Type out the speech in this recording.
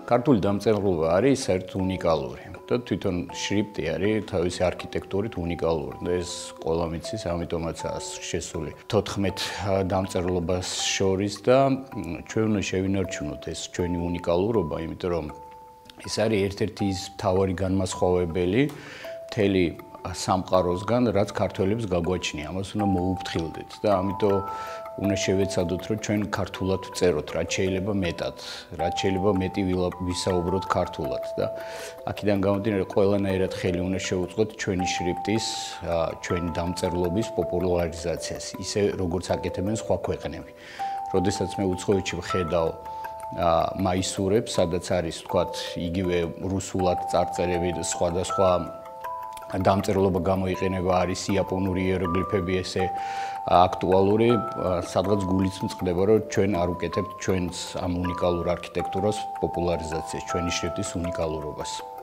ქართული დამწერლობა არის საერთოდ უნიკალური და თვითონ შრიფტი არის თავისი არქიტექტურით უნიკალური და ეს ყველა მიცის, ამიტომაც შესული 14 დამწერლობას შორის და ჩვენ უნდა შევინარჩუნოთ ეს ჩვენი უნიკალურობა, იმიტომ რომ ეს არის ერთ-ერთი ის მთავარი განმასხვავებელი მთელი სამყაროსგან, რაც ქართველებს გაგვაჩნია, ამას უნდა მოუფრთხილდეთ და ამიტომ უნდა შევეცადოთ, რომ ჩვენ ქართულად ვწეროთ, რაც შეიძლება მეტად, რაც შეიძლება მეტი ვისაუბროთ ქართულად და აქედან გამომდინარე, ყველანაირად ხელი უნდა შევუწყოთ ჩვენი შრიფტის, ჩვენი დამწერლობის პოპულარიზაციას, ისე როგორც აკეთებენ სხვა ქვეყნები. როდესაც მე უცხოეთში ვხედავ მაისურებს, სადაც არის, თქვათ, იგივე რუსულად წარწერები და სხვადასხვა დამწერლობა გამოიყენება, არის იაპონური იეროგლიფები ესე აქტუალური, სადღაც გულიც მწყდება, რომ ჩვენ არ ვუკეთებთ ჩვენს ამ უნიკალურ არქიტექტურას პოპულარიზაციას, ჩვენი შრიფტის უნიკალურობას.